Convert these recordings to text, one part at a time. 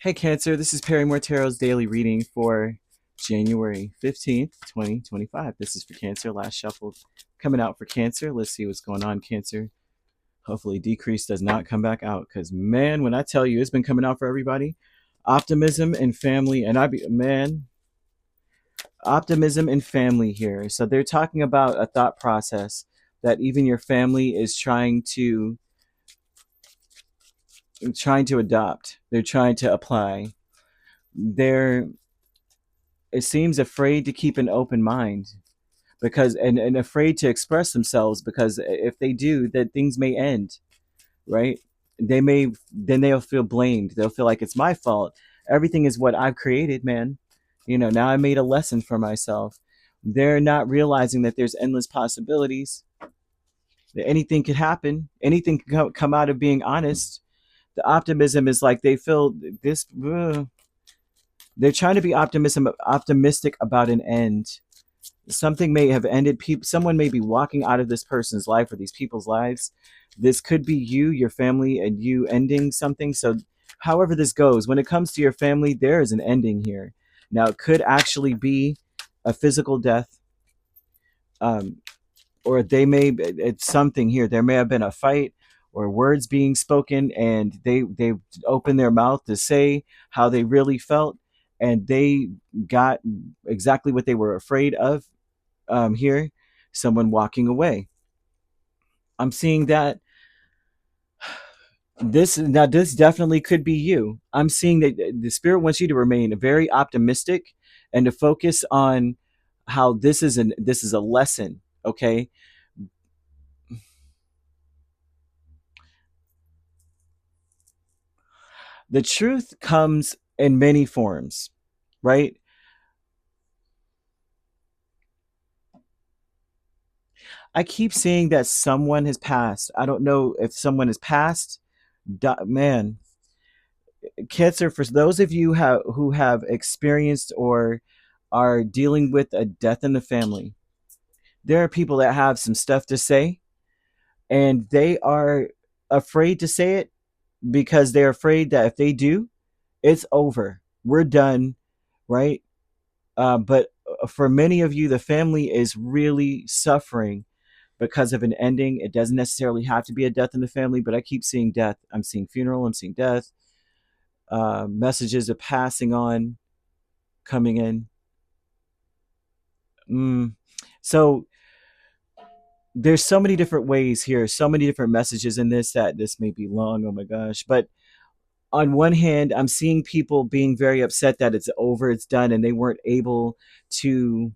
Hey Cancer, this is Perrymore Tarot's daily reading for January 15th, 2025. This is for Cancer, last shuffle coming out for Cancer. Let's see what's going on, Cancer. Hopefully decrease does not come back out because, man, when I tell you it's been coming out for everybody, optimism and family, and optimism and family here. So they're talking about a thought process that even your family is trying to adopt. They're trying to apply. They're it seems afraid to keep an open mind because and afraid to express themselves because if they do, then things may end, right? Then they'll feel blamed. They'll feel like it's my fault. Everything is what I've created, man. Now I made a lesson for myself. They're not realizing that there's endless possibilities, that anything could happen, anything can come out of being honest. The optimism is like they feel this they're trying to be optimistic about an end. Something may have ended. Someone may be walking out of this person's life or these people's lives. This could be you, your family, and you ending something. So however this goes, when it comes to your family, there is an ending here. Now it could actually be a physical death, um, or it's something here. There may have been a fight or words being spoken, and they opened their mouth to say how they really felt, and they got exactly what they were afraid of. Here, someone walking away. I'm seeing that this definitely could be you. I'm seeing that the spirit wants you to remain very optimistic and to focus on how this is a lesson. Okay, the truth comes in many forms, right? I keep seeing that someone has passed. I don't know if someone has passed. Man, Cancer, for those of you who have experienced or are dealing with a death in the family, there are people that have some stuff to say, and they are afraid to say it because they're afraid that if they do, it's over. We're done, right? But for many of you, the family is really suffering because of an ending. It doesn't necessarily have to be a death in the family, but I keep seeing death. I'm seeing funeral. I'm seeing death. Messages of passing on coming in. Mm. So there's so many different ways here, so many different messages in this that this may be long. Oh my gosh. But on one hand, I'm seeing people being very upset that it's over, it's done, and they weren't able to,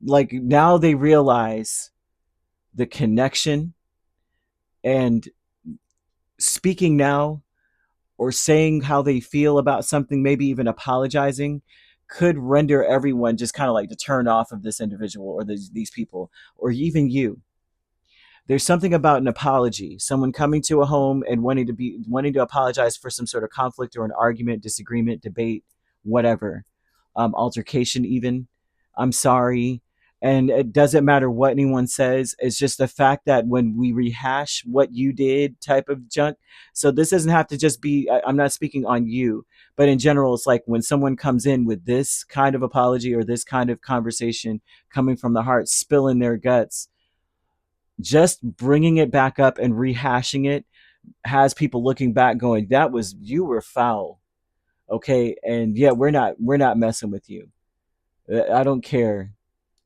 like, now they realize the connection, and speaking now or saying how they feel about something, maybe even apologizing, could render everyone just kind of like to turn off of this individual or these people or even you. There's something about an apology, someone coming to a home and wanting to apologize for some sort of conflict or an argument, disagreement, debate, whatever, altercation even. I'm sorry. And it doesn't matter what anyone says. It's just the fact that when we rehash what you did type of junk. So this doesn't have to just be, I'm not speaking on you, but in general, it's like when someone comes in with this kind of apology or this kind of conversation coming from the heart, spilling their guts, just bringing it back up and rehashing it has people looking back going, you were foul. Okay. And yeah, we're not messing with you. I don't care.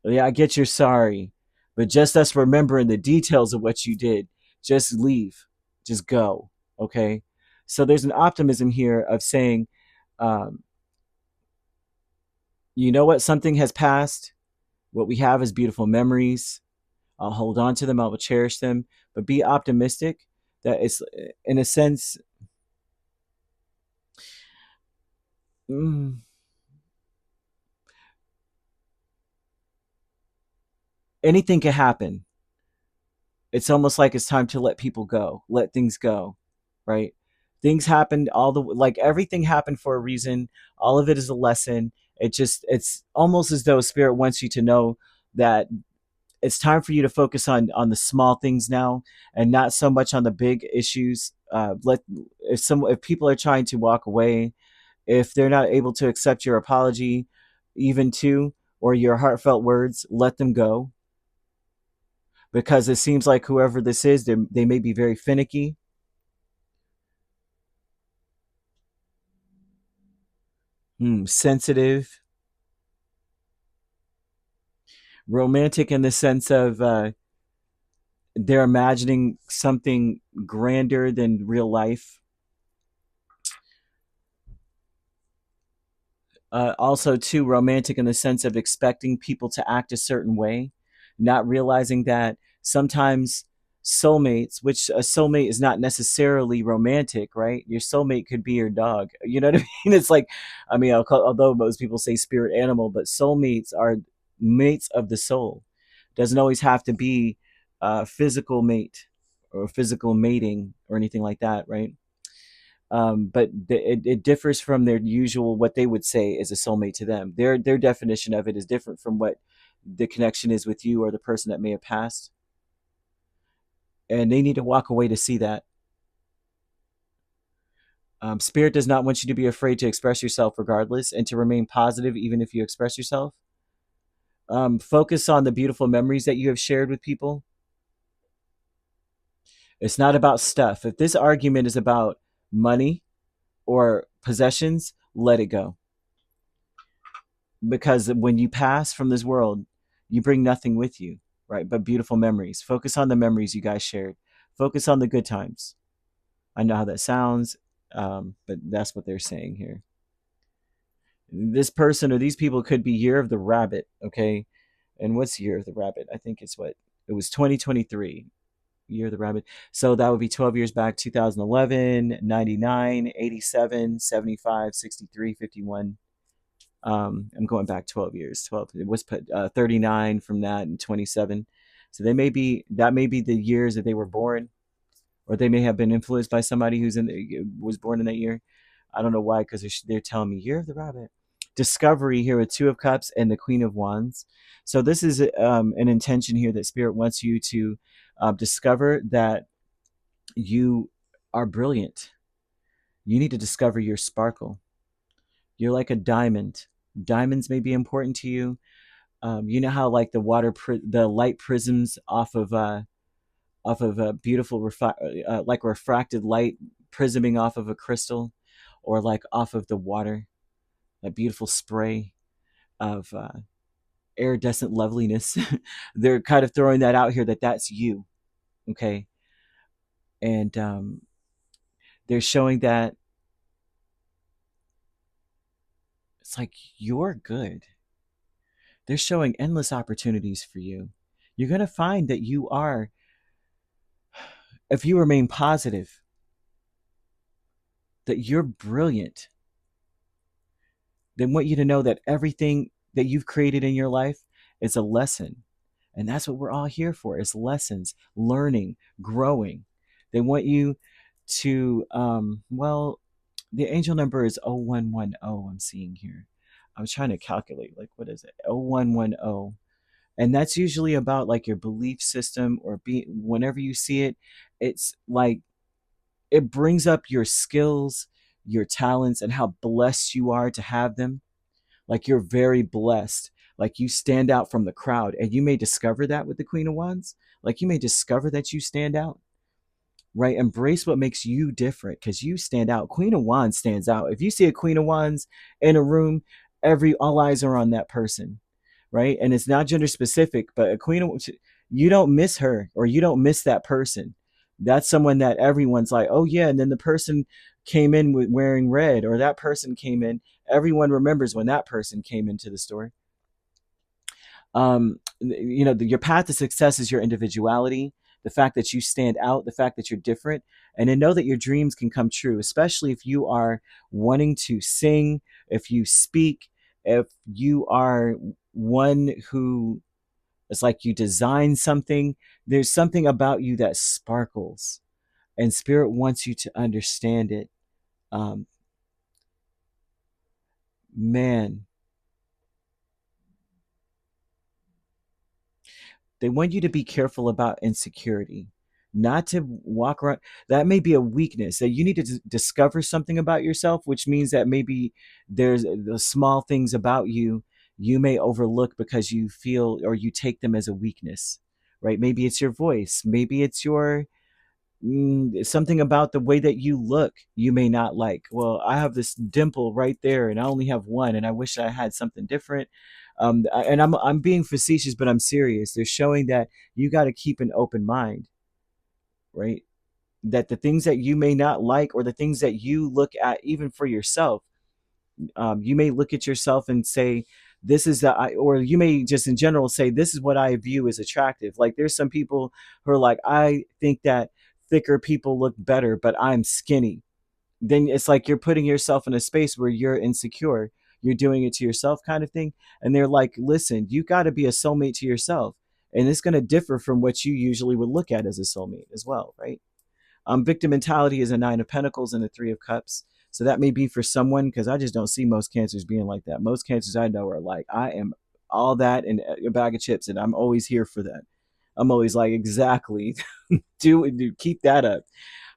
Yeah, I get you're sorry, but just us remembering the details of what you did, just leave, just go. Okay. So there's an optimism here of saying, um, you know what? Something has passed. What we have is beautiful memories. I'll hold on to them. I will cherish them, but be optimistic that it's, in a sense, mm, anything can happen. It's almost like it's time to let people go, let things go, right? Things happened like everything happened for a reason. All of it is a lesson. It's almost as though spirit wants you to know that it's time for you to focus on the small things now and not so much on the big issues. let if people are trying to walk away, if they're not able to accept your apology, even to or your heartfelt words, let them go, because it seems like whoever this is, they may be very finicky. Sensitive, romantic in the sense of they're imagining something grander than real life. Also, too, romantic in the sense of expecting people to act a certain way, not realizing that sometimes soulmates, which a soulmate is not necessarily romantic, right? Your soulmate could be your dog. You know what I mean? It's like, I mean, although most people say spirit animal, but soulmates are mates of the soul. Doesn't always have to be a physical mate or physical mating or anything like that, right? But it differs from their usual, what they would say is a soulmate to them. Their definition of it is different from what the connection is with you or the person that may have passed, and they need to walk away to see that. Spirit does not want you to be afraid to express yourself regardless, and to remain positive even if you express yourself. Focus on the beautiful memories that you have shared with people. It's not about stuff. If this argument is about money or possessions, let it go, because when you pass from this world, you bring nothing with you, right? But beautiful memories. Focus on the memories you guys shared. Focus on the good times. I know how that sounds, but that's what they're saying here. This person or these people could be Year of the Rabbit, okay? And what's Year of the Rabbit? I think it's what it was 2023. Year of the Rabbit. So that would be 12 years back: 2011, 99, 87, 75, 63, 51. I'm going back 12 years. 12. It was put 39 from that, and 27. So they may be that may be the years that they were born, or they may have been influenced by somebody was born in that year. I don't know why, because they're telling me Year of the Rabbit. Discovery here with Two of Cups and the Queen of Wands. So this is an intention here that Spirit wants you to discover that you are brilliant. You need to discover your sparkle. You're like a diamond. Diamonds may be important to you. You know how like the light prisms off of a beautiful like refracted light prisming off of a crystal, or like off of the water, a beautiful spray of iridescent loveliness. They're kind of throwing that out here, that that's you, okay? And they're showing that it's like you're good. They're showing endless opportunities for you. You're going to find that you are, if you remain positive, that you're brilliant. They want you to know that everything that you've created in your life is a lesson. And that's what we're all here for, is lessons, learning, growing. They want you to, well, the angel number is 0110, I'm seeing here. I was trying to calculate, like, what is it? 0110. And that's usually about like your belief system, or whenever you see it, it's like it brings up your skills, your talents, and how blessed you are to have them. Like you're very blessed. Like you stand out from the crowd, and you may discover that with the Queen of Wands. Like you may discover that you stand out, right? Embrace what makes you different, because you stand out. Queen of Wands stands out. If you see a Queen of Wands in a room, all eyes are on that person, right? And it's not gender specific, but a Queen of, you don't miss her, or you don't miss that person. That's someone that everyone's like, oh yeah, and then the person came in with wearing red, or that person came in. Everyone remembers when that person came into the store. Your path to success is your individuality, the fact that you stand out, the fact that you're different, and to know that your dreams can come true, especially if you are wanting to sing, if you speak, if you are one who, it's like you design something. There's something about you that sparkles, and Spirit wants you to understand it. um, Man, they want you to be careful about insecurity. not to walk around. That may be a weakness that you need to discover something about yourself, which means that maybe there's the small things about you you may overlook because you feel or you take them as a weakness, right? Maybe it's your voice, maybe it's your something about the way that you look you may not like. Well, I have this dimple right there and I only have one and I wish I had something different. And I'm being facetious, but I'm serious. They're showing that you got to keep an open mind, right? That the things that you may not like or the things that you look at even for yourself, you may look at yourself and say this is or you may just in general say this is what I view as attractive. Like there's some people who are like, I think that thicker people look better but I'm skinny. Then it's like you're putting yourself in a space where you're insecure, you're doing it to yourself kind of thing. And they're like, listen, you got to be a soulmate to yourself, and it's going to differ from what you usually would look at as a soulmate as well, right? Victim mentality is a Nine of Pentacles and a Three of Cups. So that may be for someone, because I just don't see most cancers being like that. Most cancers I know are like, I am all that and a bag of chips, and I'm always here for that. I'm always like, exactly, do keep that up.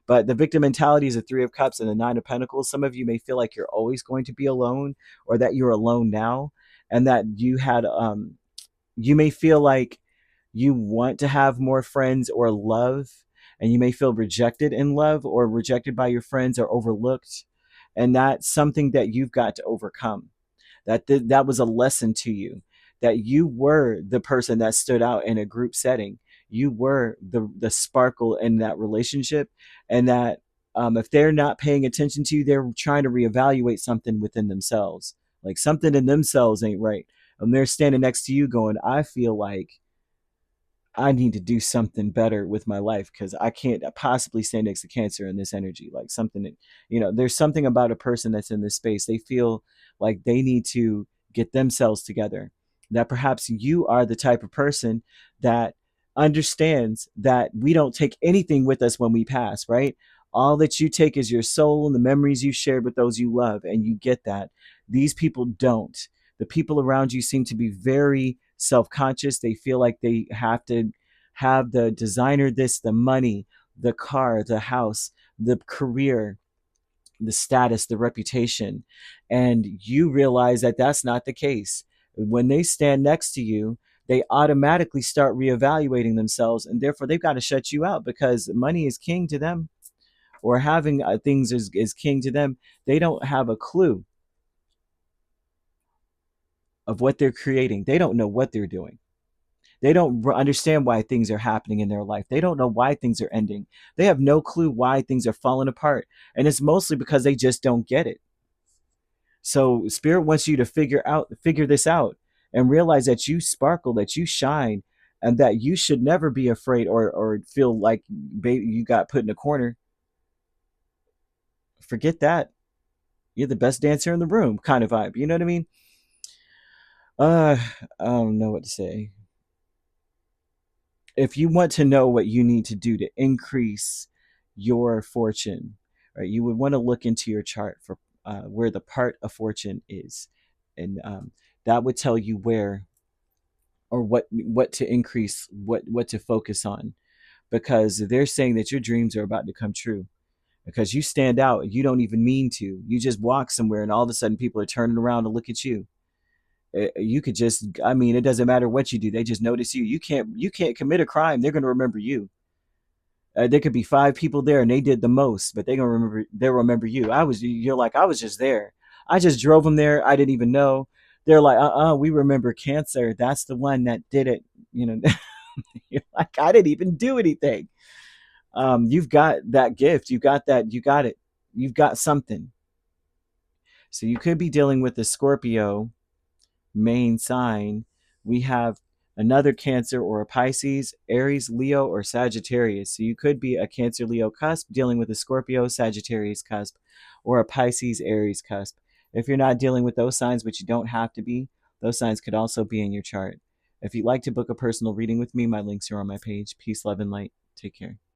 But the victim mentality is a Three of Cups and a Nine of Pentacles. Some of you may feel like you're always going to be alone, or that you're alone now, and that you may feel like you want to have more friends or love, and you may feel rejected in love or rejected by your friends or overlooked. And that's something that you've got to overcome. That was a lesson to you, that you were the person that stood out in a group setting. You were the sparkle in that relationship, and that if they're not paying attention to you, they're trying to reevaluate something within themselves. Like something in themselves ain't right. And they're standing next to you going, I feel like I need to do something better with my life because I can't possibly stand next to cancer in this energy. Like something that, there's something about a person that's in this space. They feel like they need to get themselves together. That perhaps you are the type of person that understands that we don't take anything with us when we pass, right? All that you take is your soul and the memories you shared with those you love, and you get that. These people don't. The people around you seem to be very self-conscious. They feel like they have to have the designer, this, the money, the car, the house, the career, the status, the reputation. And you realize that that's not the case. When they stand next to you, they automatically start reevaluating themselves, and therefore they've got to shut you out because money is king to them, or having things is king to them. They don't have a clue of what they're creating. They don't know what they're doing. They don't understand why things are happening in their life. They don't know why things are ending. They have no clue why things are falling apart. And it's mostly because they just don't get it. So Spirit wants you to figure this out and realize that you sparkle, that you shine, and that you should never be afraid or feel like you got put in a corner. Forget that. You're the best dancer in the room kind of vibe. You know what I mean? I don't know what to say. If you want to know what you need to do to increase your fortune, right, you would want to look into your chart for where the part of fortune is, and that would tell you where or what to increase, what to focus on, because they're saying that your dreams are about to come true. Because you stand out, you don't even mean to. You just walk somewhere, and all of a sudden, people are turning around to look at you. You could just, I mean, it doesn't matter what you do, they just notice you. You can't commit a crime, they're going to remember you. There could be five people there and they did the most, but they'll remember you. You're like, I was just there, I just drove them there, I didn't even know. They're like, we remember Cancer, that's the one that did it. You're like, I didn't even do anything. You've got that gift, you got it, you've got something. So you could be dealing with a Scorpio main sign. We have another Cancer or a Pisces, Aries, Leo, or Sagittarius. So you could be a Cancer, Leo cusp dealing with a Scorpio, Sagittarius cusp, or a Pisces, Aries cusp. If you're not dealing with those signs, which you don't have to be, those signs could also be in your chart. If you'd like to book a personal reading with me, my links are on my page. Peace, love, and light. Take care.